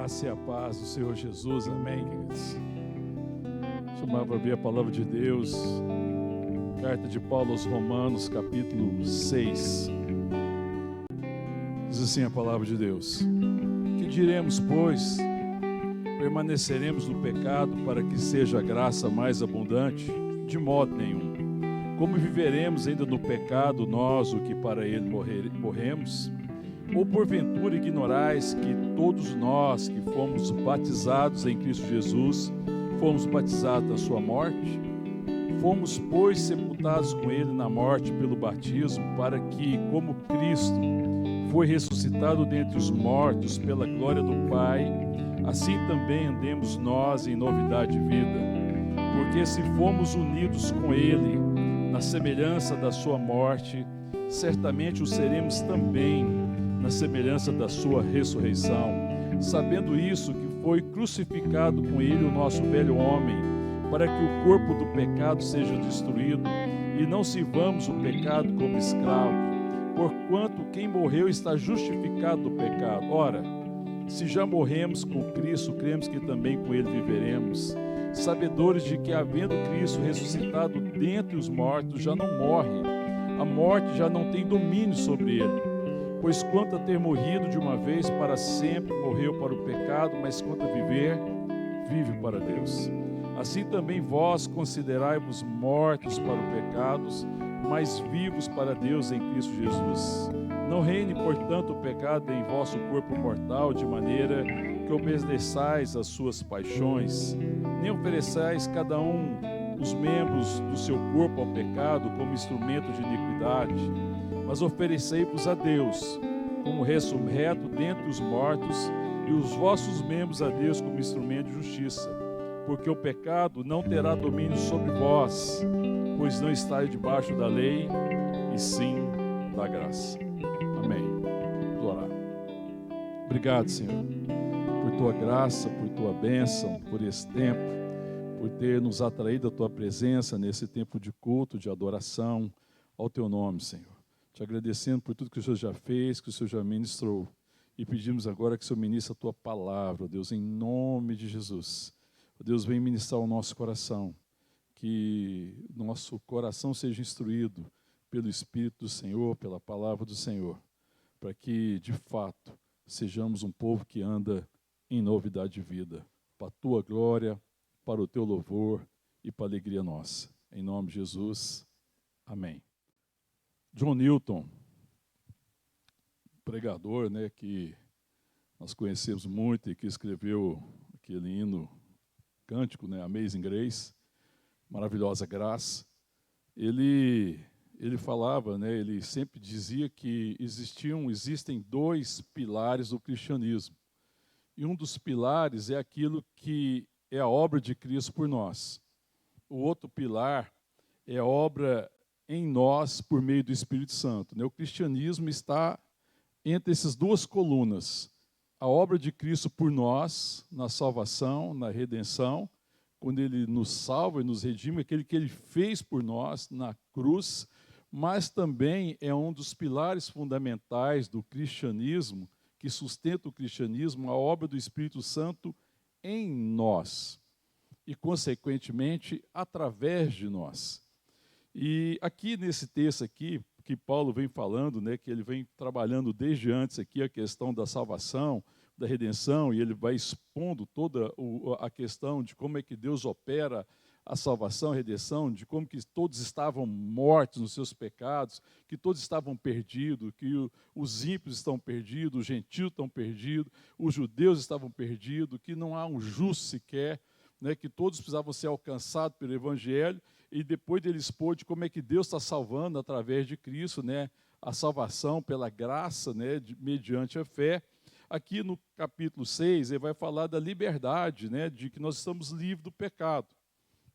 graça e a paz do Senhor Jesus, amém, queridos? Chamar para ver a palavra de Deus, carta de Paulo aos Romanos, capítulo 6. Diz assim a palavra de Deus: que diremos, pois? Permaneceremos no pecado para que seja a graça mais abundante? De modo nenhum. Como viveremos ainda no pecado, nós, o que para ele morremos? Ou porventura ignorais que todos nós que fomos batizados em Cristo Jesus, fomos batizados na sua morte? Fomos, pois, sepultados com ele na morte pelo batismo, para que, como Cristo foi ressuscitado dentre os mortos pela glória do Pai, assim também andemos nós em novidade de vida. Porque se fomos unidos com ele na semelhança da sua morte, certamente o seremos também na semelhança da sua ressurreição, sabendo isso, que foi crucificado com ele o nosso velho homem, para que o corpo do pecado seja destruído, e não sirvamos o pecado como escravo, porquanto quem morreu está justificado do pecado. Ora, se já morremos com Cristo, cremos que também com ele viveremos, sabedores de que, havendo Cristo ressuscitado dentre os mortos, já não morre, a morte já não tem domínio sobre ele. Pois quanto a ter morrido de uma vez para sempre, morreu para o pecado, mas quanto a viver, vive para Deus. Assim também vós considerai-vos mortos para o pecado, mas vivos para Deus em Cristo Jesus. Não reine, portanto, o pecado em vosso corpo mortal, de maneira que obedeçais às suas paixões, nem ofereçais cada um os membros do seu corpo ao pecado como instrumento de iniquidade, mas oferecei-vos a Deus como ressurreto dentre os mortos, e os vossos membros a Deus como instrumento de justiça. Porque o pecado não terá domínio sobre vós, pois não estáis debaixo da lei, e sim da graça. Amém. Vamos orar. Obrigado, Senhor, por tua graça, por tua bênção, por esse tempo, por ter nos atraído a tua presença nesse tempo de culto, de adoração ao teu nome, Senhor. Te agradecendo por tudo que o Senhor já fez, que o Senhor já ministrou. E pedimos agora que o Senhor ministre a tua palavra, Deus, em nome de Jesus. Deus, vem ministrar o nosso coração, que nosso coração seja instruído pelo Espírito do Senhor, pela palavra do Senhor, para que, de fato, sejamos um povo que anda em novidade de vida, para a tua glória, para o teu louvor e para a alegria nossa. Em nome de Jesus, amém. John Newton, pregador, né, que nós conhecemos muito e que escreveu aquele hino, cântico, né, Amazing Grace, maravilhosa graça, ele falava, né, ele sempre dizia que existem dois pilares do cristianismo. E um dos pilares é aquilo que é a obra de Cristo por nós. O outro pilar é a obra em nós por meio do Espírito Santo. O cristianismo está entre essas duas colunas. A obra de Cristo por nós, na salvação, na redenção, quando Ele nos salva e nos redime, aquele que Ele fez por nós na cruz, mas também é um dos pilares fundamentais do cristianismo, que sustenta o cristianismo, a obra do Espírito Santo em nós e, consequentemente, através de nós. E aqui nesse texto aqui, que Paulo vem falando, né, que ele vem trabalhando desde antes aqui a questão da salvação, da redenção, e ele vai expondo toda a questão de como é que Deus opera a salvação, a redenção, de como que todos estavam mortos nos seus pecados, que todos estavam perdidos, que os ímpios estão perdidos, os gentios estão perdidos, os judeus estavam perdidos, que não há um justo sequer, né, que todos precisavam ser alcançados pelo Evangelho. E depois ele expôs de como é que Deus está salvando através de Cristo, né, a salvação pela graça, né, mediante a fé. Aqui no capítulo 6, ele vai falar da liberdade, né, de que nós estamos livres do pecado.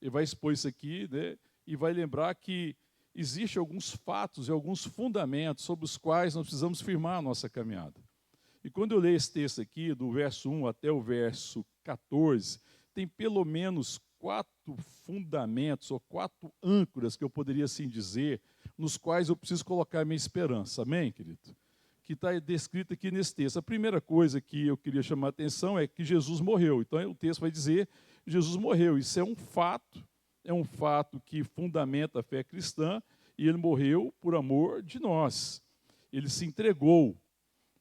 Ele vai expor isso aqui, né, e vai lembrar que existem alguns fatos e alguns fundamentos sobre os quais nós precisamos firmar a nossa caminhada. E quando eu leio esse texto aqui, do verso 1 até o verso 14, tem pelo menos 4 fundamentos, ou 4 âncoras, que eu poderia assim dizer, nos quais eu preciso colocar minha esperança. Amém, querido? que está descrita aqui nesse texto. A primeira coisa que eu queria chamar a atenção é que Jesus morreu. Então, o texto vai dizer que Jesus morreu. Isso é um fato que fundamenta a fé cristã, e ele morreu por amor de nós. Ele se entregou,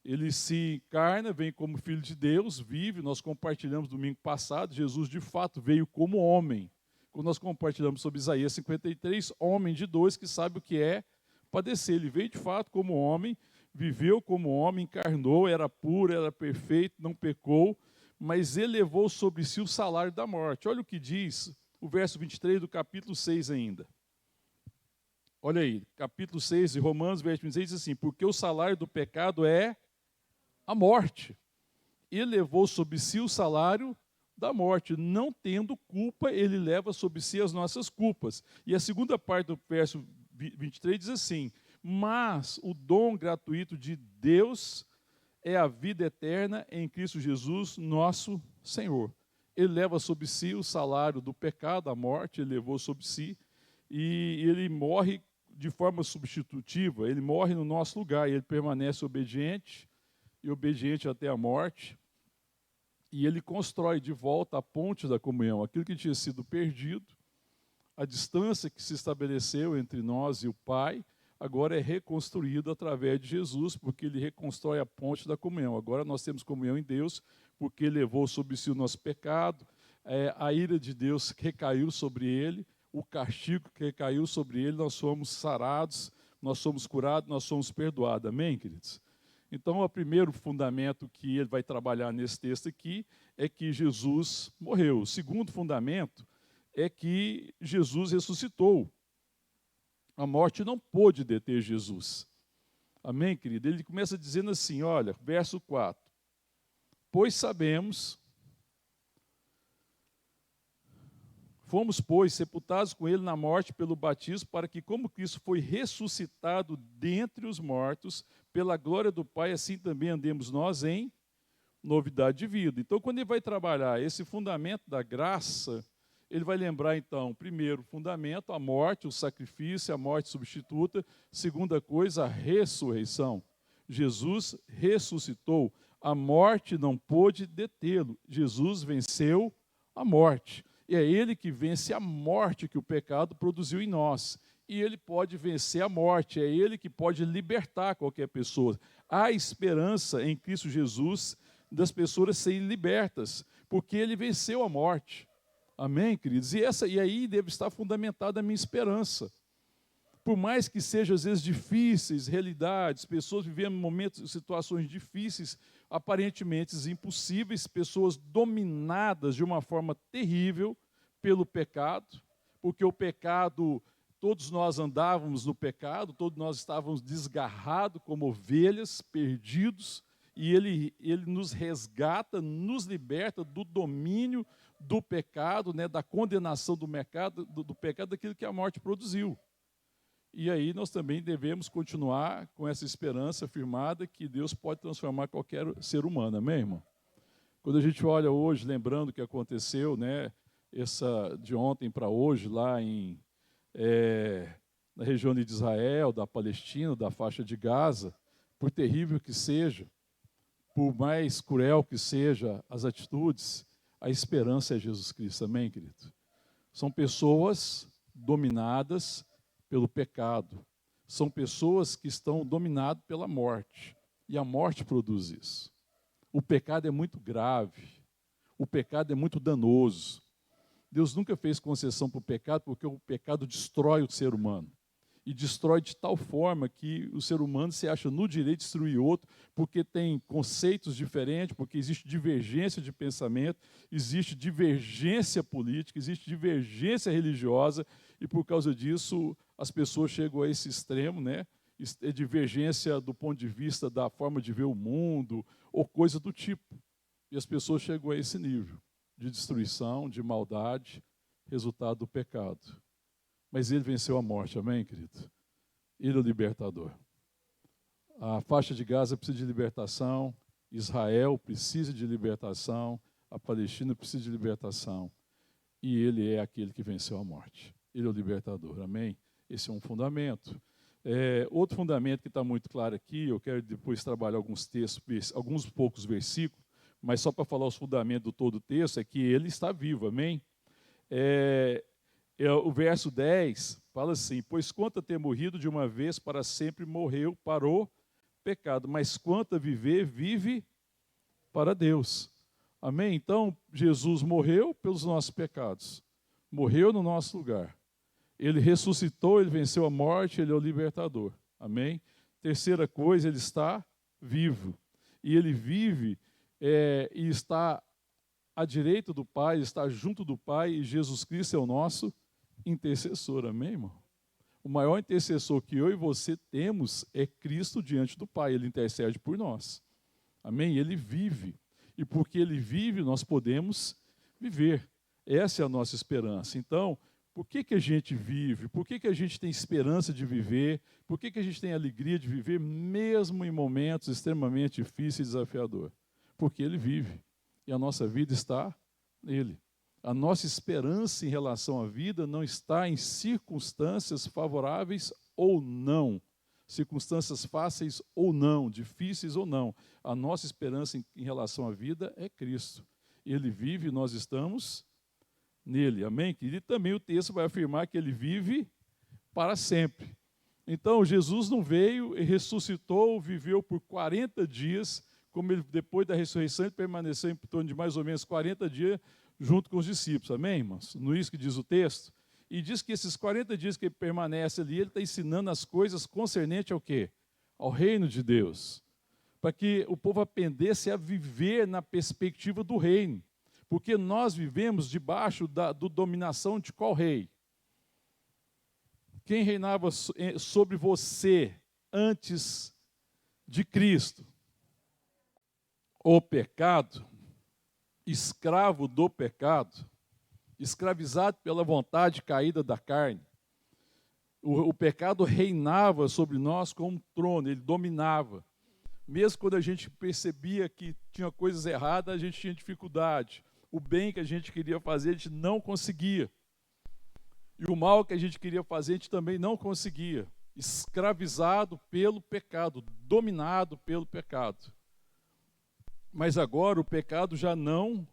ele se encarna, vem como filho de Deus, vive. Nós compartilhamos domingo passado, Jesus de fato veio como homem. Quando nós compartilhamos sobre Isaías 53, homem de dores que sabe o que é padecer. Ele veio de fato como homem, viveu como homem, encarnou, era puro, era perfeito, não pecou, mas ele levou sobre si o salário da morte. Olha o que diz o verso 23 do capítulo 6 ainda. Olha aí, capítulo 6 de Romanos, verso 26, diz assim: porque o salário do pecado é a morte. Ele levou sobre si o salário da morte, não tendo culpa, ele leva sobre si as nossas culpas. E a segunda parte do verso 23 diz assim: mas o dom gratuito de Deus é a vida eterna em Cristo Jesus, nosso Senhor. Ele leva sobre si o salário do pecado, a morte, ele levou sobre si, e ele morre de forma substitutiva, ele morre no nosso lugar, e ele permanece obediente, e obediente até a morte, e ele constrói de volta a ponte da comunhão, aquilo que tinha sido perdido, a distância que se estabeleceu entre nós e o Pai, agora é reconstruído através de Jesus, porque ele reconstrói a ponte da comunhão. Agora nós temos comunhão em Deus, porque ele levou sobre si o nosso pecado, a ira de Deus recaiu sobre ele, o castigo que recaiu sobre ele, nós somos sarados, nós somos curados, nós somos perdoados. Amém, queridos? Então, o primeiro fundamento que ele vai trabalhar nesse texto aqui é que Jesus morreu. O segundo fundamento é que Jesus ressuscitou. A morte não pôde deter Jesus. Amém, querido? Ele começa dizendo assim, olha, verso 4. Pois sabemos, fomos, pois, sepultados com ele na morte pelo batismo, para que, como Cristo foi ressuscitado dentre os mortos, pela glória do Pai, assim também andemos nós em novidade de vida. Então, quando ele vai trabalhar esse fundamento da graça, ele vai lembrar, então, primeiro fundamento, a morte, o sacrifício, a morte substituta. Segunda coisa, a ressurreição. Jesus ressuscitou. A morte não pôde detê-lo. Jesus venceu a morte. E é ele que vence a morte que o pecado produziu em nós. E ele pode vencer a morte. É ele que pode libertar qualquer pessoa. Há esperança em Cristo Jesus das pessoas serem libertas, porque ele venceu a morte. Amém, queridos? E aí deve estar fundamentada a minha esperança. Por mais que sejam, às vezes, difíceis, realidades, pessoas vivendo momentos, situações difíceis, aparentemente impossíveis, pessoas dominadas de uma forma terrível pelo pecado, porque o pecado, todos nós andávamos no pecado, todos nós estávamos desgarrados como ovelhas, perdidos, e ele nos resgata, nos liberta do domínio do pecado, né, da condenação do pecado, daquilo que a morte produziu. E aí nós também devemos continuar com essa esperança firmada que Deus pode transformar qualquer ser humano, amém, irmão? Quando a gente olha hoje, lembrando o que aconteceu, né, de ontem para hoje, lá na região de Israel, da Palestina, da faixa de Gaza, por terrível que seja, por mais cruel que seja as atitudes, a esperança é Jesus Cristo, amém, querido? São pessoas dominadas pelo pecado. São pessoas que estão dominadas pela morte. E a morte produz isso. O pecado é muito grave. O pecado é muito danoso. Deus nunca fez concessão para o pecado, porque o pecado destrói o ser humano. E destrói de tal forma que o ser humano se acha no direito de destruir outro, porque tem conceitos diferentes, porque existe divergência de pensamento, existe divergência política, existe divergência religiosa, e por causa disso as pessoas chegam a esse extremo, né? Divergência do ponto de vista da forma de ver o mundo, ou coisa do tipo. E as pessoas chegam a esse nível de destruição, de maldade, resultado do pecado. Mas ele venceu a morte, amém, querido? Ele é o libertador. A faixa de Gaza precisa de libertação, Israel precisa de libertação, a Palestina precisa de libertação. E ele é aquele que venceu a morte. Ele é o libertador, amém? Esse é um fundamento. Outro fundamento que está muito claro aqui, eu quero depois trabalhar alguns textos, alguns poucos versículos, mas só para falar os fundamentos do todo o texto, é que ele está vivo, amém? O verso 10 fala assim: pois quanto a ter morrido de uma vez para sempre, morreu para o pecado, mas quanto a viver, vive para Deus. Amém? Então, Jesus morreu pelos nossos pecados, morreu no nosso lugar. Ele ressuscitou, ele venceu a morte, ele é o libertador. Amém? Terceira coisa, ele está vivo. E ele vive e está à direita do Pai, está junto do Pai, e Jesus Cristo é o nosso intercessor. Amém, irmão? O maior intercessor que eu e você temos é Cristo diante do Pai. Ele intercede por nós. Amém? Ele vive. E porque ele vive, nós podemos viver. Essa é a nossa esperança. Então, por que a gente vive? Por que a gente tem esperança de viver? Por que a gente tem alegria de viver, mesmo em momentos extremamente difíceis e desafiadores? Porque ele vive. E a nossa vida está nele. A nossa esperança em relação à vida não está em circunstâncias favoráveis ou não. Circunstâncias fáceis ou não, difíceis ou não. A nossa esperança em relação à vida é Cristo. Ele vive e nós estamos nele. Amém? E também o texto vai afirmar que ele vive para sempre. Então, Jesus não veio e ressuscitou, viveu por 40 dias, como ele, depois da ressurreição, ele permaneceu em torno de mais ou menos 40 dias junto com os discípulos. Amém, irmãos? Não é isso que diz o texto? E diz que esses 40 dias que ele permanece ali, ele está ensinando as coisas concernentes ao quê? Ao reino de Deus. Para que o povo aprendesse a viver na perspectiva do reino. Porque nós vivemos debaixo da dominação de qual rei? Quem reinava sobre você antes de Cristo? O pecado, escravo do pecado, escravizado pela vontade caída da carne. O pecado reinava sobre nós como um trono, ele dominava. Mesmo quando a gente percebia que tinha coisas erradas, a gente tinha dificuldade. O bem que a gente queria fazer, a gente não conseguia. E o mal que a gente queria fazer, a gente também não conseguia. Escravizado pelo pecado, dominado pelo pecado. Mas agora o pecado já não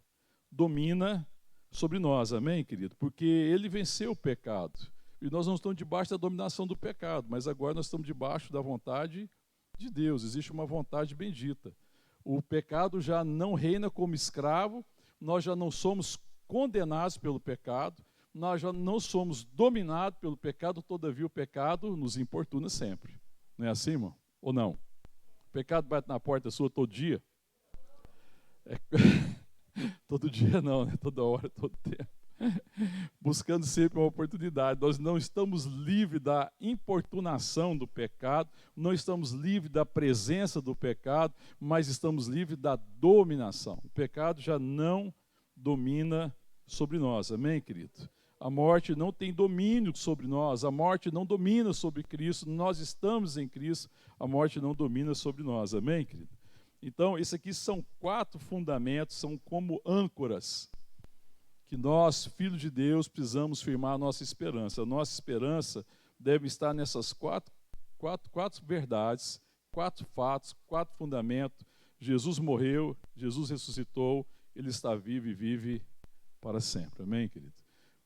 domina sobre nós, amém, querido? Porque ele venceu o pecado. E nós não estamos debaixo da dominação do pecado, mas agora nós estamos debaixo da vontade de Deus. Existe uma vontade bendita. O pecado já não reina como escravo, nós já não somos condenados pelo pecado, nós já não somos dominados pelo pecado, todavia o pecado nos importuna sempre. Não é assim, irmão? Ou não? O pecado bate na porta sua todo dia? Todo dia não, né? Toda hora, todo tempo. Buscando sempre uma oportunidade. Nós não estamos livres da importunação do pecado, não estamos livres da presença do pecado, mas estamos livres da dominação. O pecado já não domina sobre nós, amém, querido? A morte não tem domínio sobre nós, a morte não domina sobre Cristo, nós estamos em Cristo, a morte não domina sobre nós, amém, querido? Então, esses aqui são 4 fundamentos, são como âncoras, que nós, filhos de Deus, precisamos firmar a nossa esperança. A nossa esperança deve estar nessas quatro verdades, 4 fatos, 4 fundamentos. Jesus morreu, Jesus ressuscitou, ele está vivo e vive para sempre. Amém, querido?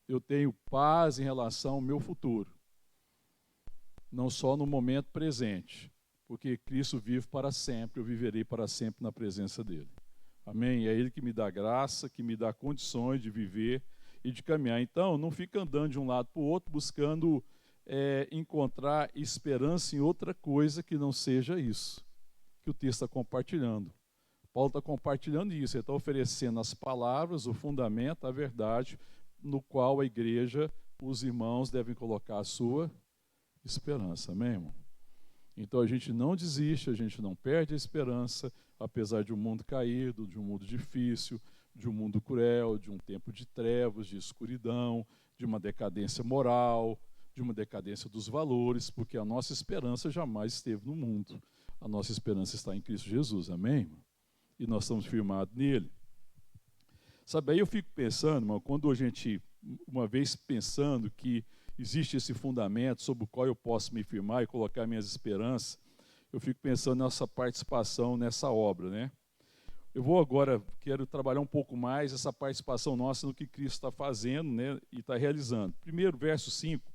Eu tenho paz em relação ao meu futuro, não só no momento presente, porque Cristo vive para sempre, eu viverei para sempre na presença dele. Amém? É ele que me dá graça, que me dá condições de viver e de caminhar. Então, não fica andando de um lado para o outro, buscando encontrar esperança em outra coisa que não seja isso que o texto está compartilhando. Paulo está compartilhando isso, ele está oferecendo as palavras, o fundamento, a verdade, no qual a igreja, os irmãos devem colocar a sua esperança. Amém, irmão? Então a gente não desiste, a gente não perde a esperança, apesar de um mundo caído, de um mundo difícil, de um mundo cruel, de um tempo de trevas, de escuridão, de uma decadência moral, de uma decadência dos valores, porque a nossa esperança jamais esteve no mundo. A nossa esperança está em Cristo Jesus, amém, irmão? E nós estamos firmados nele. Sabe, aí eu fico pensando, irmão, quando a gente, uma vez pensando que existe esse fundamento sobre o qual eu posso me firmar e colocar minhas esperanças, eu fico pensando na nossa participação nessa obra, né? Eu vou agora, quero trabalhar um pouco mais essa participação nossa no que Cristo está fazendo, né, e está realizando. Primeiro, verso 5.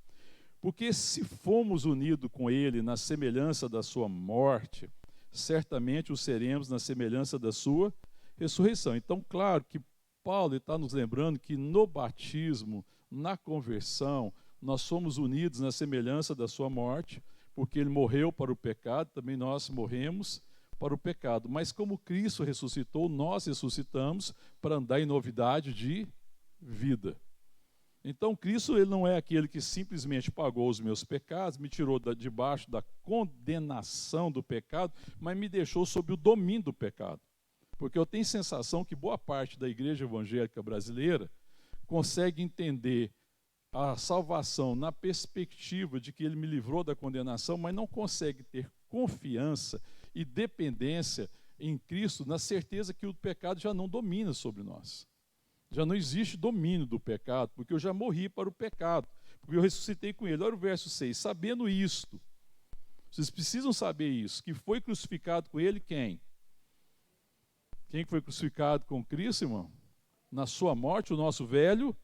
Porque se fomos unidos com Ele na semelhança da sua morte, certamente o seremos na semelhança da sua ressurreição. Então, claro que Paulo está nos lembrando que no batismo, na conversão, nós somos unidos na semelhança da sua morte, porque ele morreu para o pecado, também nós morremos para o pecado. Mas como Cristo ressuscitou, nós ressuscitamos para andar em novidade de vida. Então Cristo, ele não é aquele que simplesmente pagou os meus pecados, me tirou debaixo da condenação do pecado, mas me deixou sob o domínio do pecado. Porque eu tenho sensação que boa parte da igreja evangélica brasileira consegue entender a salvação na perspectiva de que ele me livrou da condenação, mas não consegue ter confiança e dependência em Cristo, na certeza que o pecado já não domina sobre nós. Já não existe domínio do pecado, porque eu já morri para o pecado, porque eu ressuscitei com ele. Olha o verso 6, sabendo isto, vocês precisam saber isso, que foi crucificado com ele quem? Quem foi crucificado com Cristo, irmão? Na sua morte, o nosso velho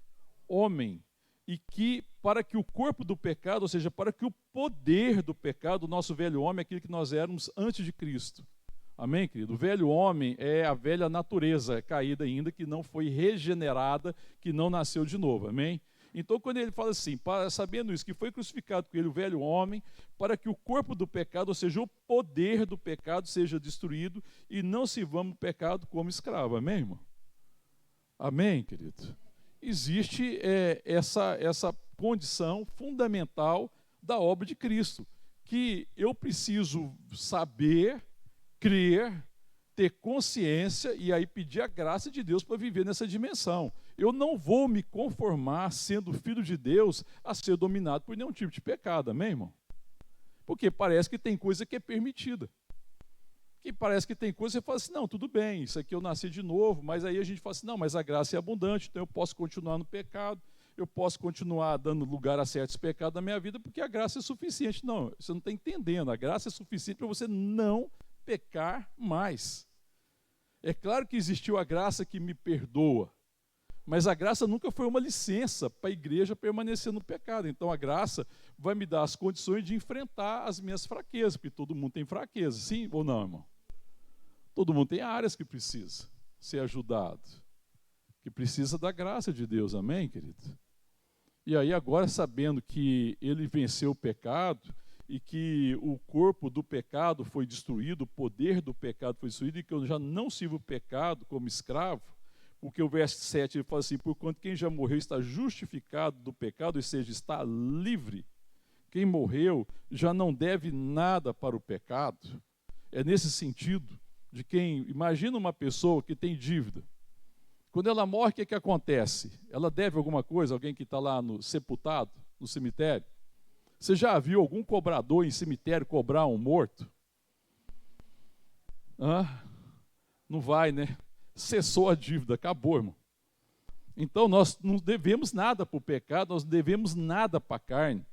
homem. E que, para que o corpo do pecado, ou seja, para que o poder do pecado, o nosso velho homem, é aquilo que nós éramos antes de Cristo. Amém, querido? O velho homem é a velha natureza caída ainda, que não foi regenerada, que não nasceu de novo. Amém? Então, quando ele fala assim, sabendo isso, que foi crucificado com ele o velho homem, para que o corpo do pecado, ou seja, o poder do pecado, seja destruído e não sirvamos o pecado como escravo. Amém, irmão? Amém, querido? Existe essa condição fundamental da obra de Cristo, que eu preciso saber, crer, ter consciência e aí pedir a graça de Deus para viver nessa dimensão. Eu não vou me conformar, sendo filho de Deus, a ser dominado por nenhum tipo de pecado, amém, irmão? Porque parece que tem coisa que é permitida. Que parece que tem coisa que você fala assim, não, tudo bem, isso aqui eu nasci de novo, mas aí a gente fala assim, não, mas a graça é abundante, então eu posso continuar no pecado, eu posso continuar dando lugar a certos pecados na minha vida, porque a graça é suficiente. Não, você não está entendendo, a graça é suficiente para você não pecar mais. É claro que existiu a graça que me perdoa, mas a graça nunca foi uma licença para a igreja permanecer no pecado. Então a graça vai me dar as condições de enfrentar as minhas fraquezas, porque todo mundo tem fraqueza, sim ou não, irmão? Todo mundo tem áreas que precisa ser ajudado, que precisa da graça de Deus, amém, querido? E aí agora, sabendo que ele venceu o pecado e que o corpo do pecado foi destruído, o poder do pecado foi destruído e que eu já não sirvo o pecado como escravo, porque o verso 7 ele fala assim, porquanto quem já morreu está justificado do pecado, ou seja, está livre. Quem morreu já não deve nada para o pecado. É nesse sentido de quem, imagina uma pessoa que tem dívida. Quando ela morre, o que acontece? Ela deve alguma coisa, alguém que está lá no sepultado, no cemitério? Você já viu algum cobrador em cemitério cobrar um morto? Não vai, né? Cessou a dívida, acabou, irmão. Então nós não devemos nada para o pecado, nós não devemos nada para a carne.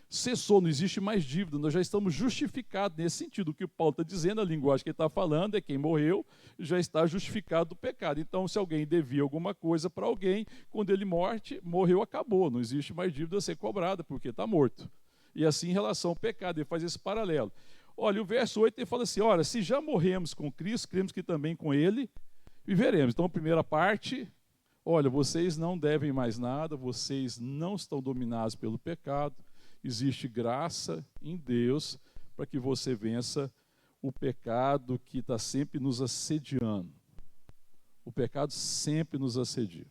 Cessou, não existe mais dívida, nós já estamos justificados nesse sentido. O que o Paulo está dizendo, a linguagem que ele está falando é quem morreu já está justificado do pecado. Então, se alguém devia alguma coisa para alguém, quando ele morreu, acabou. Não existe mais dívida a ser cobrada, porque está morto. E assim em relação ao pecado, ele faz esse paralelo. Olha, o verso 8 ele fala assim, olha, se já morremos com Cristo, cremos que também com ele viveremos. Então, a primeira parte, olha, vocês não devem mais nada, vocês não estão dominados pelo pecado, existe graça em Deus para que você vença o pecado que está sempre nos assediando. O pecado sempre nos assedia.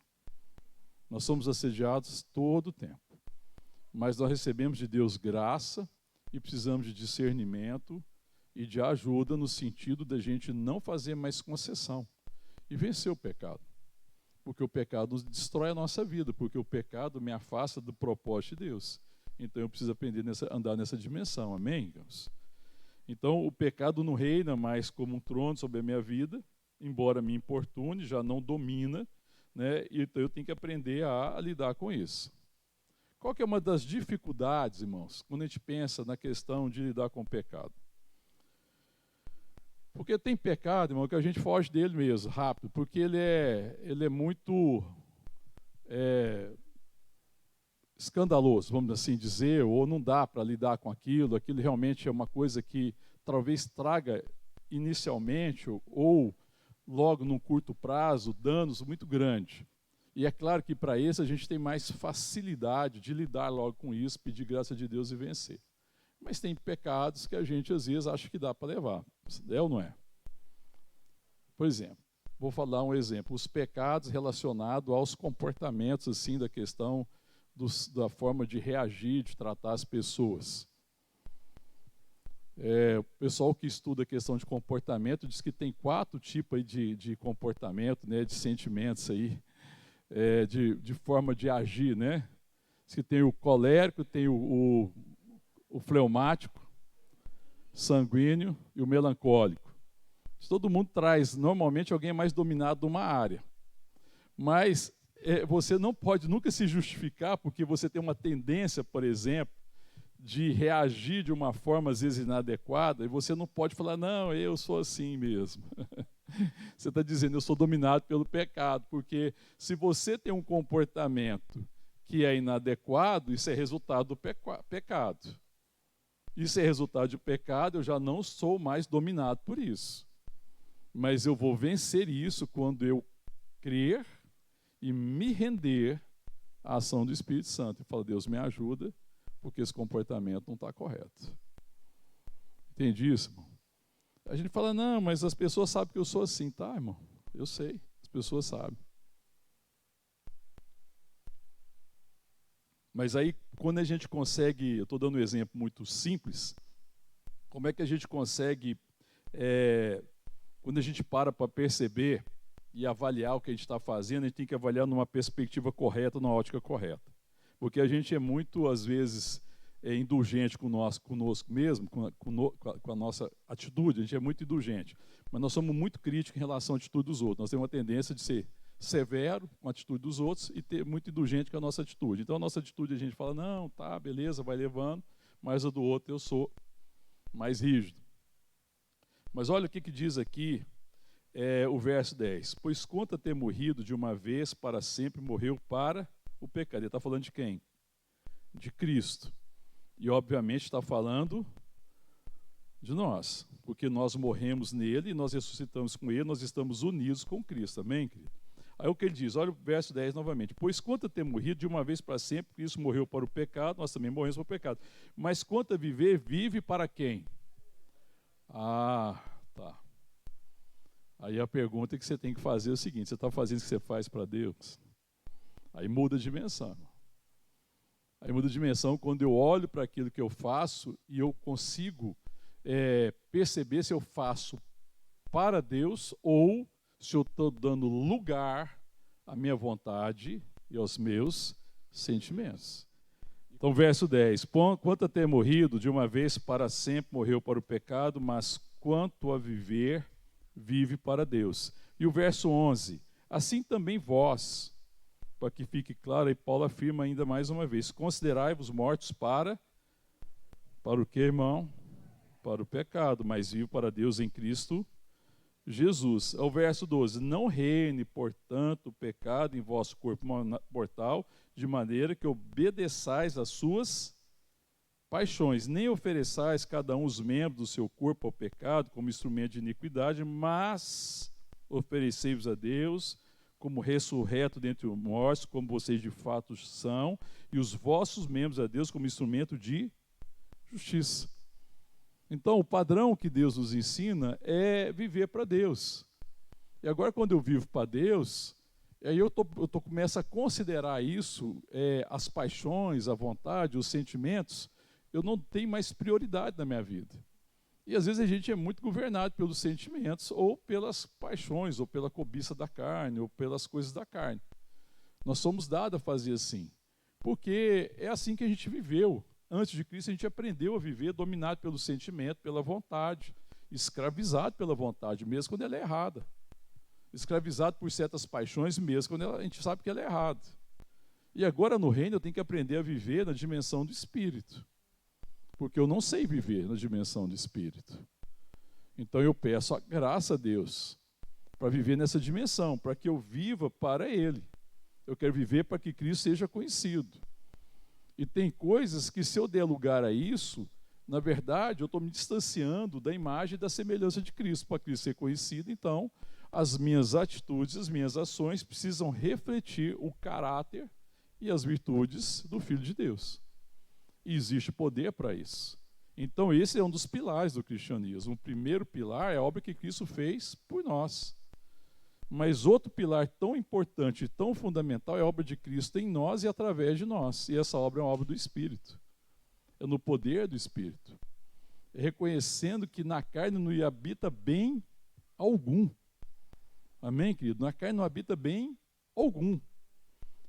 Nós somos assediados todo o tempo. Mas nós recebemos de Deus graça e precisamos de discernimento e de ajuda no sentido da gente não fazer mais concessão e vencer o pecado. Porque o pecado nos destrói a nossa vida, porque o pecado me afasta do propósito de Deus. Então eu preciso aprender a andar nessa dimensão, amém, irmãos? Então o pecado não reina mais como um trono sobre a minha vida, embora me importune, já não domina, né? Então eu tenho que aprender a lidar com isso. Qual que é uma das dificuldades, irmãos, quando a gente pensa na questão de lidar com o pecado? Porque tem pecado, irmão, que a gente foge dele mesmo, rápido, porque ele é muito escandaloso, vamos assim dizer, ou não dá para lidar com aquilo realmente é uma coisa que talvez traga inicialmente ou logo num curto prazo danos muito grandes. E é claro que para esse a gente tem mais facilidade de lidar logo com isso, pedir graça de Deus e vencer. Mas tem pecados que a gente às vezes acha que dá para levar. É ou não é? Por exemplo, vou falar um exemplo. Os pecados relacionados aos comportamentos assim da questão da forma de reagir, de tratar as pessoas. O pessoal que estuda a questão de comportamento diz que tem 4 tipos aí de comportamento, né, de sentimentos aí, de forma de agir, né? Diz que tem o colérico, tem o fleumático, sanguíneo e o melancólico. Todo mundo traz, normalmente, alguém mais dominado de uma área. Mas você não pode nunca se justificar porque você tem uma tendência, por exemplo, de reagir de uma forma, às vezes, inadequada, e você não pode falar, não, eu sou assim mesmo. Você está dizendo, eu sou dominado pelo pecado, porque se você tem um comportamento que é inadequado, isso é resultado do pecado. Isso é resultado de pecado, eu já não sou mais dominado por isso. Mas eu vou vencer isso quando eu crer e me render à ação do Espírito Santo. E falo, Deus me ajuda, porque esse comportamento não está correto. Entendi isso, irmão? A gente fala, não, mas as pessoas sabem que eu sou assim. Tá, irmão, eu sei, as pessoas sabem. Mas aí, quando a gente consegue, eu estou dando um exemplo muito simples, como é que a gente consegue, quando a gente para perceber e avaliar o que a gente está fazendo, a gente tem que avaliar numa perspectiva correta, numa ótica correta. Porque a gente é muito, às vezes, indulgente conosco mesmo, com a nossa atitude, a gente é muito indulgente. Mas nós somos muito críticos em relação à atitude dos outros. Nós temos uma tendência de ser severo com a atitude dos outros e ter muito indulgente com a nossa atitude. Então, a nossa atitude, a gente fala, não, tá, beleza, vai levando, mas a do outro eu sou mais rígido. Mas olha o que diz aqui o verso 10. Pois conta ter morrido de uma vez para sempre, morreu para o pecado. Ele está falando de quem? De Cristo. E, obviamente, está falando de nós, porque nós morremos nele e nós ressuscitamos com ele, nós estamos unidos com Cristo. Amém, querido? Aí o que ele diz? Olha o verso 10 novamente. Pois quanto a ter morrido de uma vez para sempre, Cristo morreu para o pecado, nós também morremos para o pecado. Mas quanto a viver, vive para quem? Ah, tá. Aí a pergunta que você tem que fazer é o seguinte, você está fazendo o que você faz para Deus? Aí muda a dimensão. Aí muda a dimensão quando eu olho para aquilo que eu faço e eu consigo perceber se eu faço para Deus ou se eu estou dando lugar à minha vontade e aos meus sentimentos. Então, verso 10. Quanto a ter morrido, de uma vez para sempre morreu para o pecado, mas quanto a viver, vive para Deus. E o verso 11. Assim também vós, para que fique claro, e Paulo afirma ainda mais uma vez, considerai-vos mortos para o que, irmão? Para o pecado, mas vivo para Deus em Cristo Jesus. Ao verso 12, não reine, portanto, o pecado em vosso corpo mortal, de maneira que obedeçais às suas paixões, nem ofereçais cada um os membros do seu corpo ao pecado como instrumento de iniquidade, mas oferecei-vos a Deus como ressurreto dentre os mortos, como vocês de fato são, e os vossos membros a Deus como instrumento de justiça. Então, o padrão que Deus nos ensina é viver para Deus. E agora, quando eu vivo para Deus, aí eu começo a considerar isso, as paixões, a vontade, os sentimentos, eu não tenho mais prioridade na minha vida. E às vezes a gente é muito governado pelos sentimentos, ou pelas paixões, ou pela cobiça da carne, ou pelas coisas da carne. Nós somos dados a fazer assim, porque é assim que a gente viveu. Antes de Cristo, a gente aprendeu a viver dominado pelo sentimento, pela vontade, escravizado pela vontade, mesmo quando ela é errada. Escravizado por certas paixões, mesmo quando a gente sabe que ela é errada. E agora no reino eu tenho que aprender a viver na dimensão do Espírito, porque eu não sei viver na dimensão do Espírito. Então eu peço a graça a Deus para viver nessa dimensão, para que eu viva para Ele. Eu quero viver para que Cristo seja conhecido. E tem coisas que, se eu der lugar a isso, na verdade, eu estou me distanciando da imagem e da semelhança de Cristo. Para Cristo ser conhecido, então, as minhas atitudes, as minhas ações precisam refletir o caráter e as virtudes do Filho de Deus. E existe poder para isso. Então, esse é um dos pilares do cristianismo. O primeiro pilar é a obra que Cristo fez por nós. Mas outro pilar tão importante e tão fundamental é a obra de Cristo em nós e através de nós. E essa obra é uma obra do Espírito. É no poder do Espírito. É reconhecendo que na carne não habita bem algum. Amém, querido? Na carne não habita bem algum.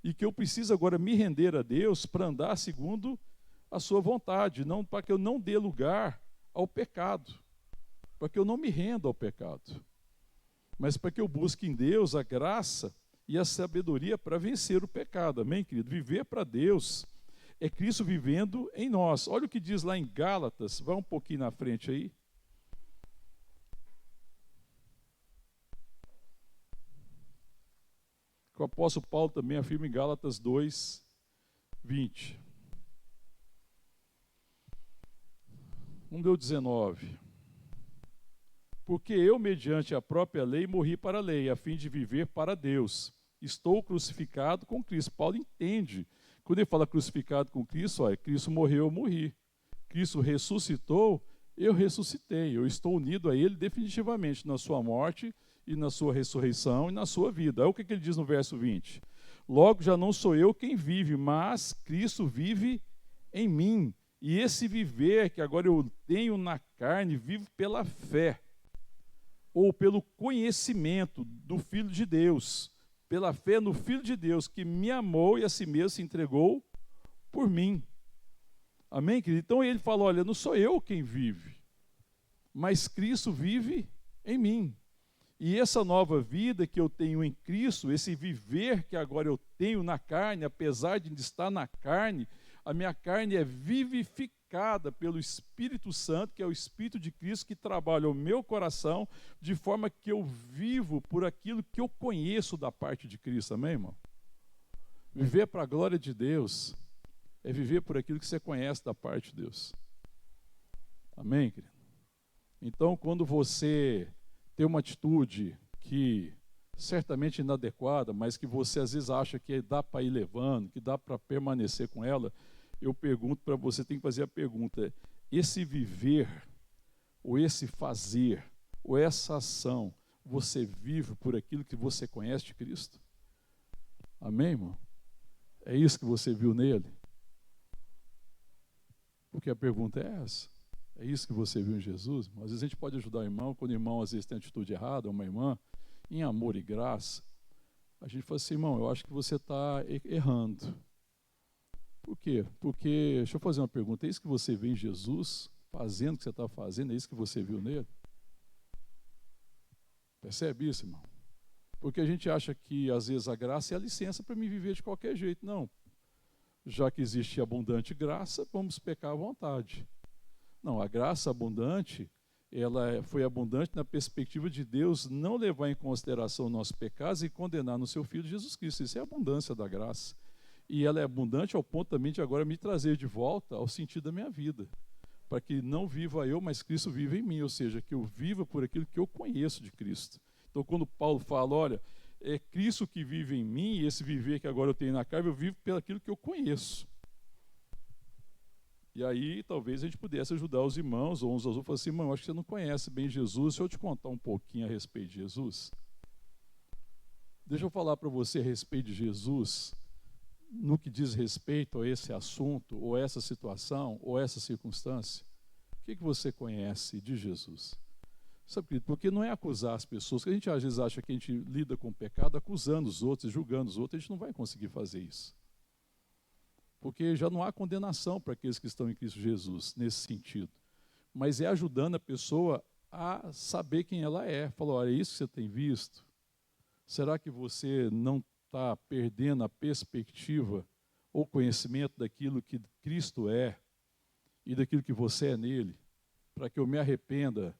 E que eu preciso agora me render a Deus para andar segundo a sua vontade, não para que eu não dê lugar ao pecado, para que eu não me renda ao pecado, mas para que eu busque em Deus a graça e a sabedoria para vencer o pecado. Amém, querido? Viver para Deus é Cristo vivendo em nós. Olha o que diz lá em Gálatas, vai um pouquinho na frente aí. O apóstolo Paulo também afirma em Gálatas 2, 20. Vamos ver o 19. Porque eu, mediante a própria lei, morri para a lei, a fim de viver para Deus. Estou crucificado com Cristo. Paulo entende. Quando ele fala crucificado com Cristo, olha, Cristo morreu, eu morri. Cristo ressuscitou, eu ressuscitei. Eu estou unido a Ele definitivamente na sua morte e na sua ressurreição e na sua vida. Olha o que ele diz no verso 20. Logo já não sou eu quem vive, mas Cristo vive em mim. E esse viver que agora eu tenho na carne, vivo pela fé, ou pelo conhecimento do Filho de Deus, pela fé no Filho de Deus, que me amou e a si mesmo se entregou por mim. Amém, querido? Então ele fala, olha, não sou eu quem vive, mas Cristo vive em mim. E essa nova vida que eu tenho em Cristo, esse viver que agora eu tenho na carne, apesar de estar na carne, a minha carne é vivificada pelo Espírito Santo, que é o Espírito de Cristo que trabalha o meu coração, de forma que eu vivo por aquilo que eu conheço da parte de Cristo. Amém, irmão? Viver para a glória de Deus é viver por aquilo que você conhece da parte de Deus. Amém, querido? Então, quando você tem uma atitude que certamente é inadequada, mas que você às vezes acha que dá para ir levando, que dá para permanecer com ela, eu pergunto para você, tem que fazer a pergunta, esse viver, ou esse fazer, ou essa ação, você vive por aquilo que você conhece de Cristo? Amém, irmão? É isso que você viu nele? Porque a pergunta é essa. É isso que você viu em Jesus? Às vezes a gente pode ajudar o irmão, quando o irmão às vezes tem atitude errada, uma irmã, em amor e graça, a gente fala assim, irmão, eu acho que você está errando. Por quê? Porque, deixa eu fazer uma pergunta, é isso que você vê em Jesus, fazendo o que você está fazendo, é isso que você viu nele? Percebe isso, irmão? Porque a gente acha que, às vezes, a graça é a licença para me viver de qualquer jeito. Não. Já que existe abundante graça, vamos pecar à vontade. Não, a graça abundante, ela foi abundante na perspectiva de Deus não levar em consideração nossos pecados e condenar no seu Filho Jesus Cristo. Isso é a abundância da graça. E ela é abundante ao ponto também de agora me trazer de volta ao sentido da minha vida. Para que não viva eu, mas Cristo viva em mim. Ou seja, que eu viva por aquilo que eu conheço de Cristo. Então, quando Paulo fala, olha, é Cristo que vive em mim, e esse viver que agora eu tenho na carne, eu vivo pelo aquilo que eu conheço. E aí, talvez a gente pudesse ajudar os irmãos, ou uns aos outros, falar assim, irmão, eu acho que você não conhece bem Jesus, deixa eu te contar um pouquinho a respeito de Jesus. Deixa eu falar para você a respeito de Jesus, no que diz respeito a esse assunto, ou essa situação, ou essa circunstância. O que você conhece de Jesus? Sabe, porque não é acusar as pessoas, que a gente às vezes acha que a gente lida com o pecado acusando os outros, julgando os outros, a gente não vai conseguir fazer isso. Porque já não há condenação para aqueles que estão em Cristo Jesus, nesse sentido. Mas é ajudando a pessoa a saber quem ela é. Falou, olha, é isso que você tem visto? Será que você não está perdendo a perspectiva ou conhecimento daquilo que Cristo é e daquilo que você é nele, para que eu me arrependa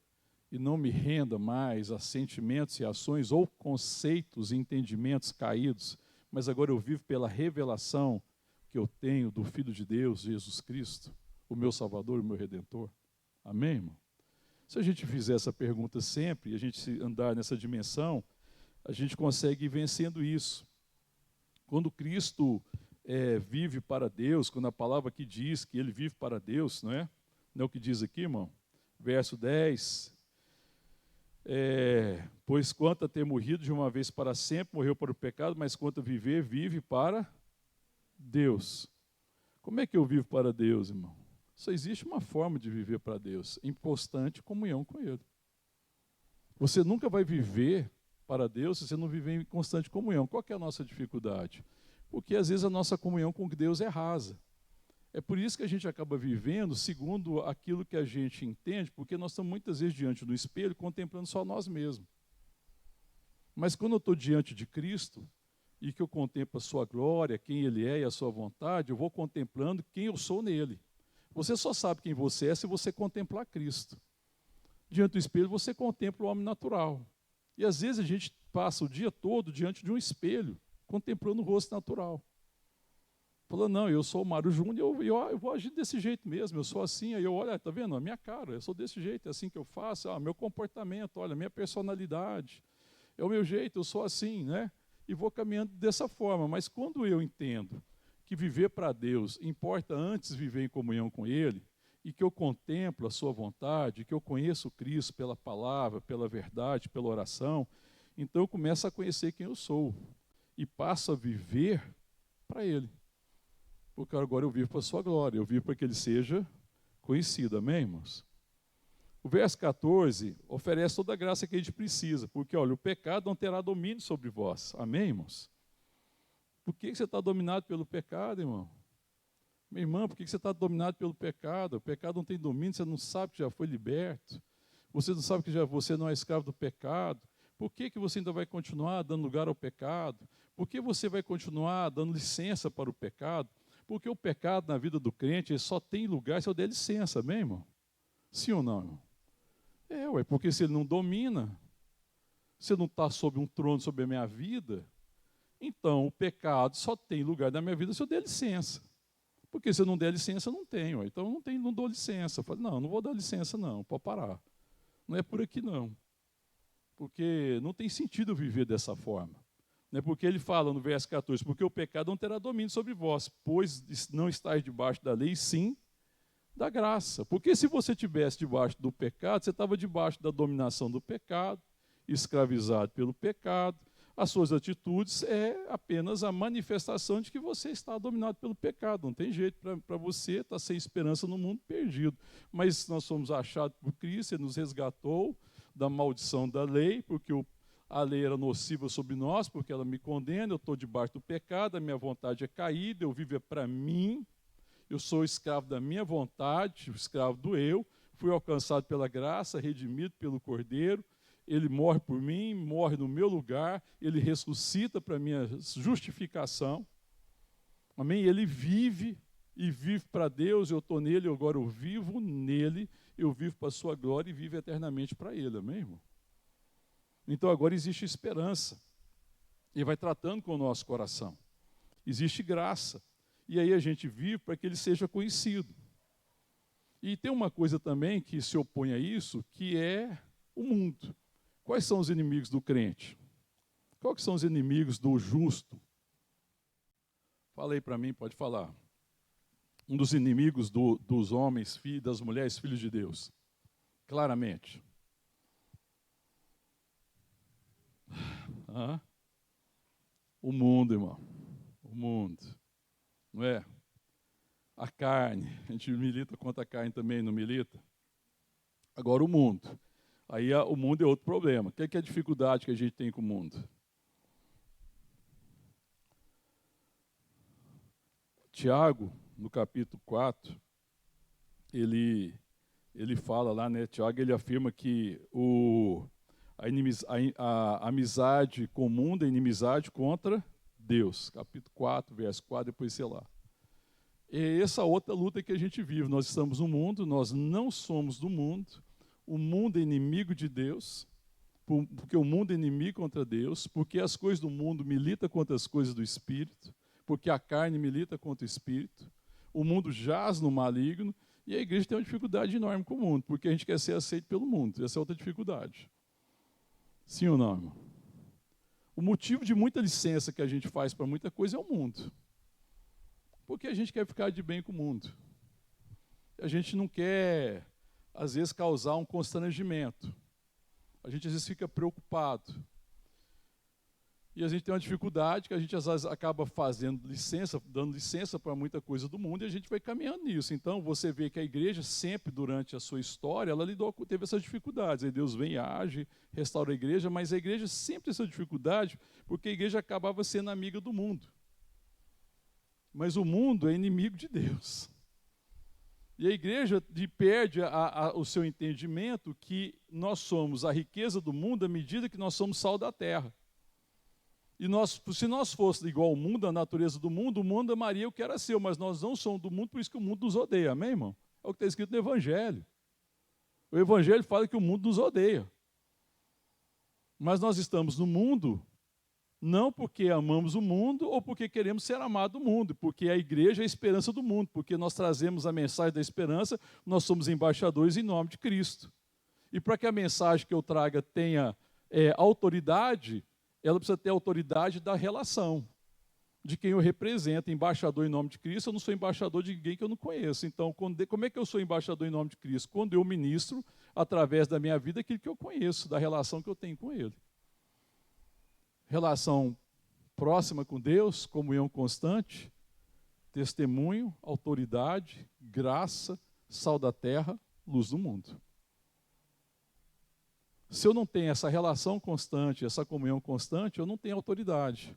e não me renda mais a sentimentos e ações ou conceitos e entendimentos caídos, mas agora eu vivo pela revelação que eu tenho do Filho de Deus, Jesus Cristo, o meu Salvador e o meu Redentor. Amém, irmão? Se a gente fizer essa pergunta sempre, e a gente andar nessa dimensão, a gente consegue ir vencendo isso. Quando Cristo vive para Deus, quando a palavra aqui diz que ele vive para Deus, não é? Não é o que diz aqui, irmão? Verso 10. Pois quanto a ter morrido de uma vez para sempre, morreu para o pecado, mas quanto a viver, vive para Deus. Como é que eu vivo para Deus, irmão? Só existe uma forma de viver para Deus, em constante comunhão com Ele. Você nunca vai viver para Deus se você não viver em constante comunhão. Qual que é a nossa dificuldade? Porque às vezes a nossa comunhão com Deus é rasa. É por isso que a gente acaba vivendo segundo aquilo que a gente entende, porque nós estamos muitas vezes diante do espelho contemplando só nós mesmos. Mas quando eu estou diante de Cristo, e que eu contemplo a sua glória, quem Ele é e a sua vontade, eu vou contemplando quem eu sou nele. Você só sabe quem você é se você contemplar Cristo. Diante do espelho você contempla o homem natural. E às vezes a gente passa o dia todo diante de um espelho, contemplando o rosto natural. Falando, não, eu sou o Mário Júnior, eu vou agir desse jeito mesmo, eu sou assim. Aí eu olho, tá vendo? A minha cara, eu sou desse jeito, é assim que eu faço. Meu comportamento, olha, minha personalidade, é o meu jeito, eu sou assim, né? E vou caminhando dessa forma. Mas quando eu entendo que viver para Deus importa antes viver em comunhão com Ele, e que eu contemplo a sua vontade, que eu conheço Cristo pela palavra, pela verdade, pela oração, então eu começo a conhecer quem eu sou e passo a viver para Ele. Porque agora eu vivo para a sua glória, eu vivo para que Ele seja conhecido. Amém, irmãos? O verso 14 oferece toda a graça que a gente precisa, porque, olha, o pecado não terá domínio sobre vós. Amém, irmãos? Por que você está dominado pelo pecado, irmão? Minha irmã, por que você está dominado pelo pecado? O pecado não tem domínio, você não sabe que já foi liberto. Você não sabe que você não é escravo do pecado. Por que você ainda vai continuar dando lugar ao pecado? Por que você vai continuar dando licença para o pecado? Porque o pecado na vida do crente ele só tem lugar se eu der licença, amém, irmão? Sim ou não, irmão? Porque se ele não domina, se não está sob um trono sobre a minha vida, então o pecado só tem lugar na minha vida se eu der licença. Porque se eu não der licença, eu não tenho. Então eu não dou licença. Eu falo, não vou dar licença não, pode parar. Não é por aqui não. Porque não tem sentido viver dessa forma. Não é porque ele fala no verso 14, porque o pecado não terá domínio sobre vós, pois não estáis debaixo da lei, sim da graça. Porque se você estivesse debaixo do pecado, você estava debaixo da dominação do pecado, escravizado pelo pecado. As suas atitudes é apenas a manifestação de que você está dominado pelo pecado. Não tem jeito para você estar sem esperança no mundo perdido. Mas nós somos achados por Cristo, Ele nos resgatou da maldição da lei, porque a lei era nociva sobre nós, porque ela me condena, eu estou debaixo do pecado, a minha vontade é caída, eu vivo para mim, eu sou escravo da minha vontade, escravo do eu, fui alcançado pela graça, redimido pelo Cordeiro, Ele morre por mim, morre no meu lugar, Ele ressuscita para a minha justificação. Amém? Ele vive e vive para Deus, eu estou nele, agora eu vivo nele, eu vivo para a sua glória e vivo eternamente para Ele. Amém, irmão? Então agora existe esperança. Ele vai tratando com o nosso coração. Existe graça. E aí a gente vive para que Ele seja conhecido. E tem uma coisa também que se opõe a isso, que é o mundo. Quais são os inimigos do crente? Quais são os inimigos do justo? Fala aí para mim, pode falar. Um dos inimigos dos homens, das mulheres, filhos de Deus. Claramente. O mundo, irmão. O mundo. Não é? A carne. A gente milita contra a carne também, não milita? Agora o mundo. Aí o mundo é outro problema. O que é a dificuldade que a gente tem com o mundo? Tiago, no capítulo 4, ele fala lá, né? Tiago, ele afirma que a amizade com o mundo é inimizade contra Deus. Capítulo 4, verso 4, depois sei lá. é essa outra luta que a gente vive. Nós estamos no mundo, nós não somos do mundo. O mundo é inimigo de Deus, porque o mundo é inimigo contra Deus, porque as coisas do mundo militam contra as coisas do Espírito, porque a carne milita contra o Espírito. O mundo jaz no maligno, e a igreja tem uma dificuldade enorme com o mundo, porque a gente quer ser aceito pelo mundo. Essa é outra dificuldade. Sim ou não, irmão? O motivo de muita licença que a gente faz para muita coisa é o mundo. Porque a gente quer ficar de bem com o mundo. A gente não quer, às vezes, causar um constrangimento. A gente, às vezes, fica preocupado. E a gente tem uma dificuldade que a gente, às vezes, acaba dando licença para muita coisa do mundo, e a gente vai caminhando nisso. Então, você vê que a igreja, sempre durante a sua história, ela teve essas dificuldades. Aí Deus vem, age, restaura a igreja, mas a igreja sempre tem essa dificuldade, porque a igreja acabava sendo amiga do mundo. Mas o mundo é inimigo de Deus. E a igreja perde o seu entendimento que nós somos a riqueza do mundo à medida que nós somos sal da terra. E se nós fôssemos igual ao mundo, a natureza do mundo, o mundo amaria o que era seu, mas nós não somos do mundo, por isso que o mundo nos odeia. Amém, irmão? É o que está escrito no Evangelho. O Evangelho fala que o mundo nos odeia. Mas nós estamos no mundo não porque amamos o mundo ou porque queremos ser amados do mundo, porque a igreja é a esperança do mundo, porque nós trazemos a mensagem da esperança, nós somos embaixadores em nome de Cristo. E para que a mensagem que eu traga tenha autoridade, ela precisa ter autoridade da relação, de quem eu represento, embaixador em nome de Cristo. Eu não sou embaixador de ninguém que eu não conheço. Então, como é que eu sou embaixador em nome de Cristo? Quando eu ministro, através da minha vida, aquilo que eu conheço, da relação que eu tenho com Ele. Relação próxima com Deus, comunhão constante, testemunho, autoridade, graça, sal da terra, luz do mundo. Se eu não tenho essa relação constante, essa comunhão constante, eu não tenho autoridade.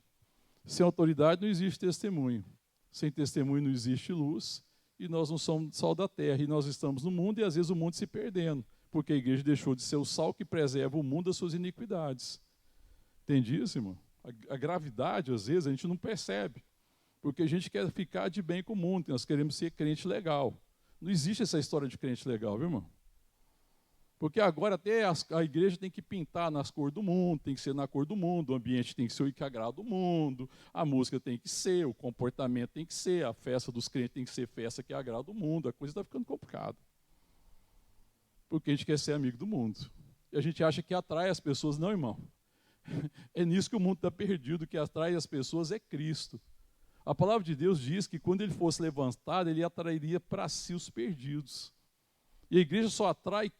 Sem autoridade não existe testemunho. Sem testemunho não existe luz, e nós não somos sal da terra, e nós estamos no mundo, e às vezes o mundo se perdendo, porque a igreja deixou de ser o sal que preserva o mundo das suas iniquidades. Entende isso, irmão? A gravidade, às vezes, a gente não percebe, porque a gente quer ficar de bem com o mundo, nós queremos ser crente legal. Não existe essa história de crente legal, viu, irmão? Porque agora até a igreja tem que pintar nas cores do mundo, tem que ser na cor do mundo, o ambiente tem que ser o que agrada o mundo, a música tem que ser, o comportamento tem que ser, a festa dos crentes tem que ser festa que agrada o mundo, a coisa está ficando complicada. Porque a gente quer ser amigo do mundo. E a gente acha que atrai as pessoas. Não, irmão. É nisso que o mundo está perdido, o que atrai as pessoas é Cristo. A palavra de Deus diz que quando ele fosse levantado, ele atrairia para si os perdidos. E a igreja só atrai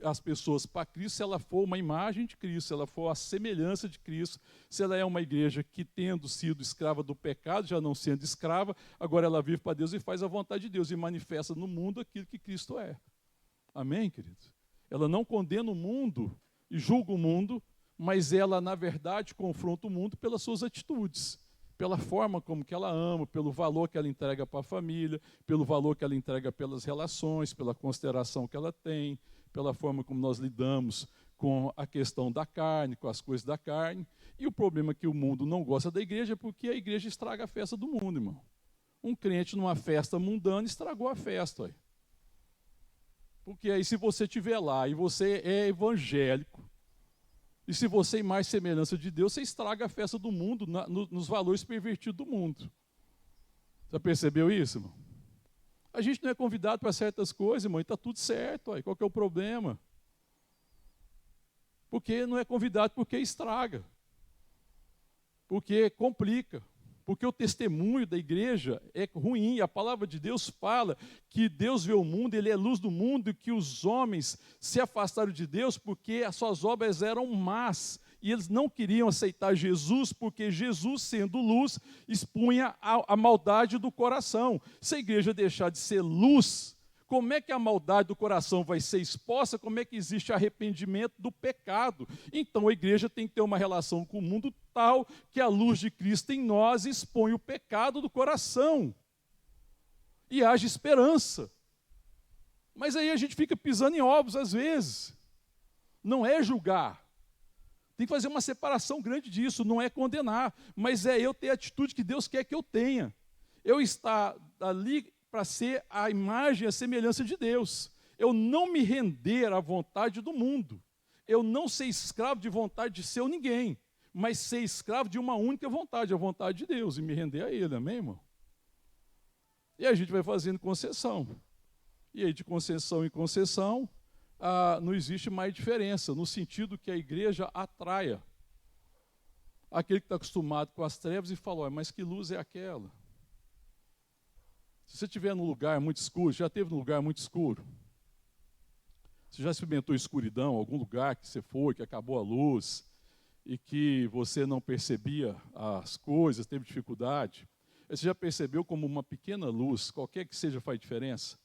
as pessoas para Cristo se ela for uma imagem de Cristo, se ela for a semelhança de Cristo, se ela é uma igreja que, tendo sido escrava do pecado, já não sendo escrava, agora ela vive para Deus e faz a vontade de Deus e manifesta no mundo aquilo que Cristo é. Amém, queridos? Ela não condena o mundo e julga o mundo, mas ela, na verdade, confronta o mundo pelas suas atitudes, pela forma como que ela ama, pelo valor que ela entrega para a família, pelo valor que ela entrega pelas relações, pela consideração que ela tem, pela forma como nós lidamos com a questão da carne, com as coisas da carne. E o problema é que o mundo não gosta da igreja é porque a igreja estraga a festa do mundo, irmão. Um crente numa festa mundana estragou a festa. Ó. Porque aí se você estiver lá e você é evangélico, e se você é mais semelhança de Deus, você estraga a festa do mundo, nos valores pervertidos do mundo. Já percebeu isso, irmão? A gente não é convidado para certas coisas, irmão, e está tudo certo. Ó. Qual que é o problema? Porque não é convidado porque estraga. Porque complica. Porque o testemunho da igreja é ruim. A palavra de Deus fala que Deus vê o mundo, Ele é luz do mundo, e que os homens se afastaram de Deus porque as suas obras eram más. E eles não queriam aceitar Jesus, porque Jesus, sendo luz, expunha a maldade do coração. Se a igreja deixar de ser luz, como é que a maldade do coração vai ser exposta? Como é que existe arrependimento do pecado? Então a igreja tem que ter uma relação com o mundo tal que a luz de Cristo em nós expõe o pecado do coração. E haja esperança. Mas aí a gente fica pisando em ovos às vezes. Não é julgar. Tem que fazer uma separação grande disso, não é condenar, mas é eu ter a atitude que Deus quer que eu tenha. Eu estar ali para ser a imagem e a semelhança de Deus. Eu não me render à vontade do mundo. Eu não ser escravo de vontade de seu ninguém, mas ser escravo de uma única vontade, a vontade de Deus, e me render a Ele, amém, irmão? E a gente vai fazendo concessão. E aí, de concessão em concessão, não existe mais diferença, no sentido que a igreja atraia aquele que está acostumado com as trevas e fala, mas que luz é aquela? Se você estiver num lugar muito escuro, já esteve num lugar muito escuro? Você já experimentou escuridão, algum lugar que você foi, que acabou a luz, e que você não percebia as coisas, teve dificuldade? Você já percebeu como uma pequena luz, qualquer que seja, faz diferença?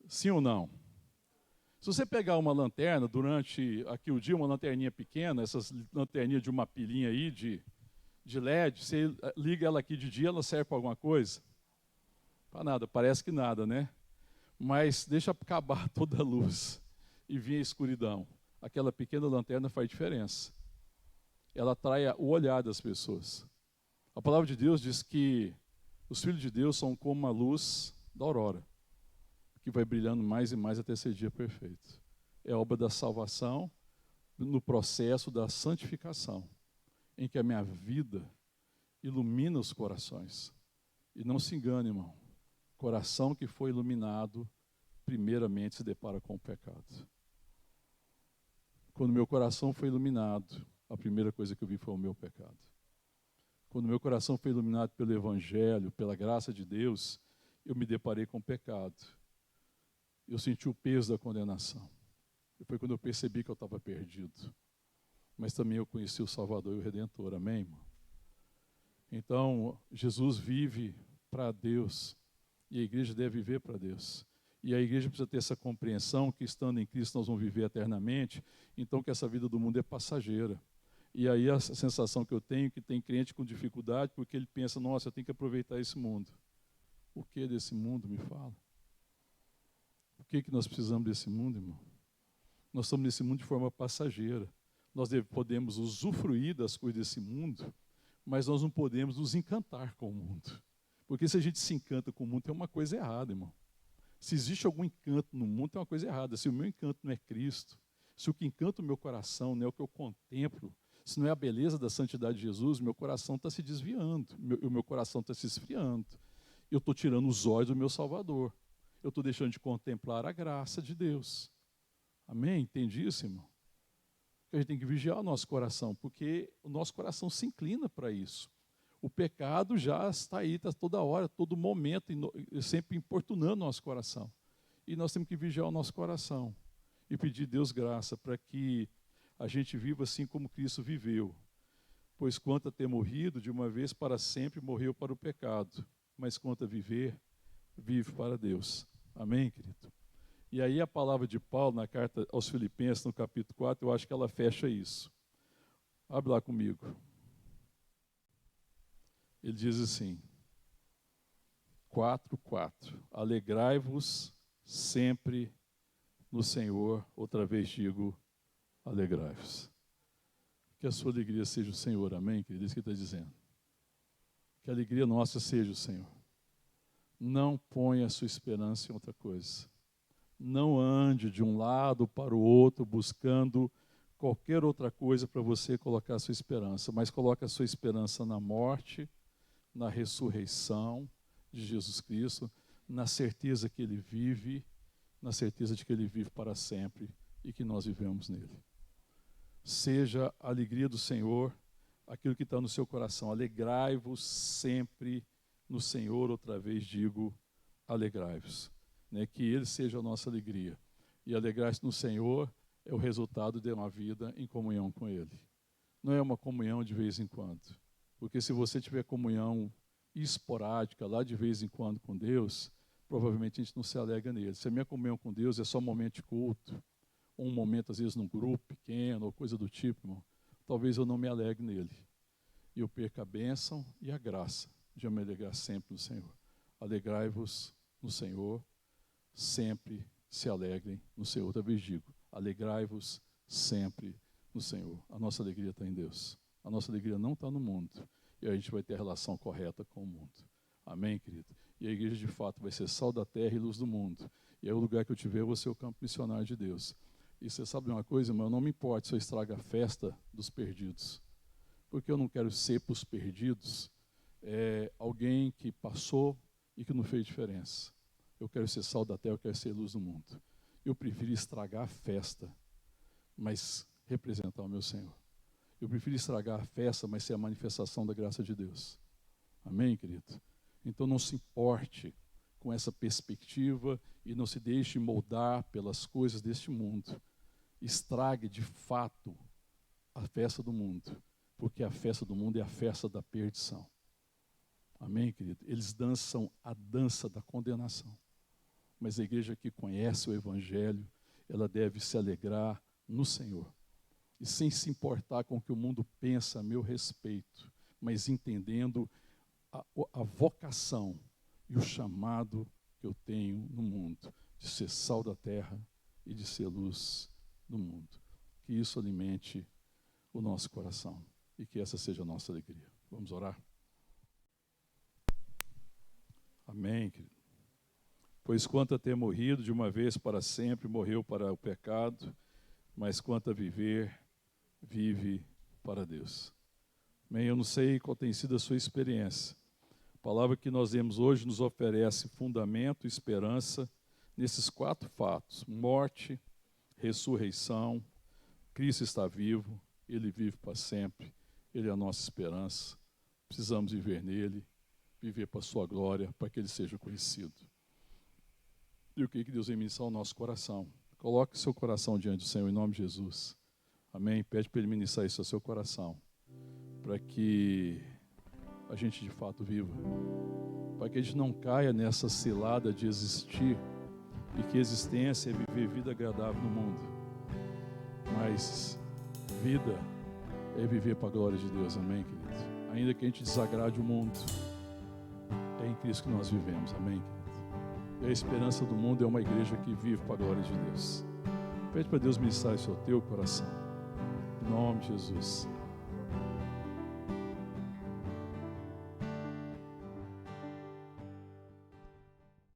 Sim ou não? Se você pegar uma lanterna durante aqui o dia, uma lanterninha pequena, essas lanterninhas de uma pilinha aí de LED, você liga ela aqui de dia, ela serve para alguma coisa? Para nada, parece que nada, né? Mas deixa acabar toda a luz e vir a escuridão. Aquela pequena lanterna faz diferença. Ela atrai o olhar das pessoas. A palavra de Deus diz que os filhos de Deus são como a luz da aurora, que vai brilhando mais e mais até ser dia perfeito. É a obra da salvação, no processo da santificação, em que a minha vida ilumina os corações. E não se engane, irmão, coração que foi iluminado, primeiramente se depara com o pecado. Quando meu coração foi iluminado, a primeira coisa que eu vi foi o meu pecado. Quando meu coração foi iluminado pelo Evangelho, pela graça de Deus, eu me deparei com o pecado. Eu senti o peso da condenação. E foi quando eu percebi que eu estava perdido. Mas também eu conheci o Salvador e o Redentor, amém, irmão? Então, Jesus vive para Deus, e a igreja deve viver para Deus. E a igreja precisa ter essa compreensão que, estando em Cristo, nós vamos viver eternamente, então que essa vida do mundo é passageira. E aí a sensação que eu tenho é que tem crente com dificuldade, porque ele pensa, nossa, eu tenho que aproveitar esse mundo. O que desse mundo, me fala? O que nós precisamos desse mundo, irmão? Nós estamos nesse mundo de forma passageira. Nós podemos usufruir das coisas desse mundo, mas nós não podemos nos encantar com o mundo. Porque se a gente se encanta com o mundo, tem uma coisa errada, irmão. Se existe algum encanto no mundo, tem uma coisa errada. Se o meu encanto não é Cristo, se o que encanta o meu coração não é o que eu contemplo, se não é a beleza da santidade de Jesus, meu coração está se desviando, o meu coração está se esfriando. Eu estou tirando os olhos do meu Salvador. Eu estou deixando de contemplar a graça de Deus. Amém? Entende isso, irmão? Que a gente tem que vigiar o nosso coração, porque o nosso coração se inclina para isso. O pecado já está aí, está toda hora, todo momento, sempre importunando o nosso coração. E nós temos que vigiar o nosso coração e pedir a Deus graça para que a gente viva assim como Cristo viveu. Pois quanto a ter morrido, de uma vez para sempre morreu para o pecado, mas quanto a viver, vive para Deus. Amém, querido? E aí a palavra de Paulo na carta aos Filipenses, no capítulo 4, eu acho que ela fecha isso. Abre lá comigo. Ele diz assim, 4:4. Alegrai-vos sempre no Senhor. Outra vez digo, alegrai-vos. Que a sua alegria seja o Senhor, amém, querido? Isso que ele está dizendo. Que a alegria nossa seja o Senhor. Não ponha a sua esperança em outra coisa. Não ande de um lado para o outro buscando qualquer outra coisa para você colocar a sua esperança, mas coloque a sua esperança na morte, na ressurreição de Jesus Cristo, na certeza que Ele vive, na certeza de que Ele vive para sempre e que nós vivemos nele. Seja a alegria do Senhor aquilo que está no seu coração. Alegrai-vos sempre no Senhor, outra vez digo, alegrai-vos. Que Ele seja a nossa alegria. E alegrar-se no Senhor é o resultado de uma vida em comunhão com Ele. Não é uma comunhão de vez em quando. Porque se você tiver comunhão esporádica, lá de vez em quando com Deus, provavelmente a gente não se alegra nele. Se a minha comunhão com Deus é só um momento de culto, ou um momento às vezes num grupo pequeno, ou coisa do tipo, irmão, talvez eu não me alegre nele. E eu perca a bênção e a graça de eu me alegrar sempre no Senhor. Alegrai-vos no Senhor, sempre se alegrem no Senhor. Outra vez digo, alegrai-vos sempre no Senhor. A nossa alegria está em Deus. A nossa alegria não está no mundo. E a gente vai ter a relação correta com o mundo. Amém, querido? E a igreja, de fato, vai ser sal da terra e luz do mundo. E aí o lugar que eu tiver, eu vou ser o campo missionário de Deus. E você sabe uma coisa, irmão? Não me importa se eu estrago a festa dos perdidos. Porque eu não quero ser para os perdidos alguém que passou e que não fez diferença. Eu quero ser sal da terra, eu quero ser luz do mundo. Eu prefiro estragar a festa, mas representar o meu Senhor. Eu prefiro estragar a festa, mas ser a manifestação da graça de Deus. Amém, querido? Então não se importe com essa perspectiva e não se deixe moldar pelas coisas deste mundo. Estrague de fato a festa do mundo, porque a festa do mundo é a festa da perdição. Amém, querido? Eles dançam a dança da condenação. Mas a igreja que conhece o Evangelho, ela deve se alegrar no Senhor. E sem se importar com o que o mundo pensa a meu respeito, mas entendendo a vocação e o chamado que eu tenho no mundo, de ser sal da terra e de ser luz no mundo. Que isso alimente o nosso coração e que essa seja a nossa alegria. Vamos orar? Amém, querido. Pois quanto a ter morrido de uma vez para sempre, morreu para o pecado, mas quanto a viver, vive para Deus. Amém? Eu não sei qual tem sido a sua experiência. A palavra que nós lemos hoje nos oferece fundamento e esperança nesses 4 fatos: morte, ressurreição, Cristo está vivo, Ele vive para sempre, Ele é a nossa esperança. Precisamos viver nele, viver para a sua glória, para que Ele seja conhecido. E eu queria que Deus venha ministrar o nosso coração. Coloque seu coração diante do Senhor, em nome de Jesus. Amém? Pede para Ele ministrar isso ao seu coração, para que a gente de fato viva, para que a gente não caia nessa cilada de existir, e que existência é viver vida agradável no mundo, mas vida é viver para a glória de Deus. Amém, querido? Ainda que a gente desagrade o mundo, é em Cristo que nós vivemos. Amém, querido? E a esperança do mundo é uma igreja que vive para a glória de Deus. Pede para Deus ministrar isso ao teu coração, em nome de Jesus.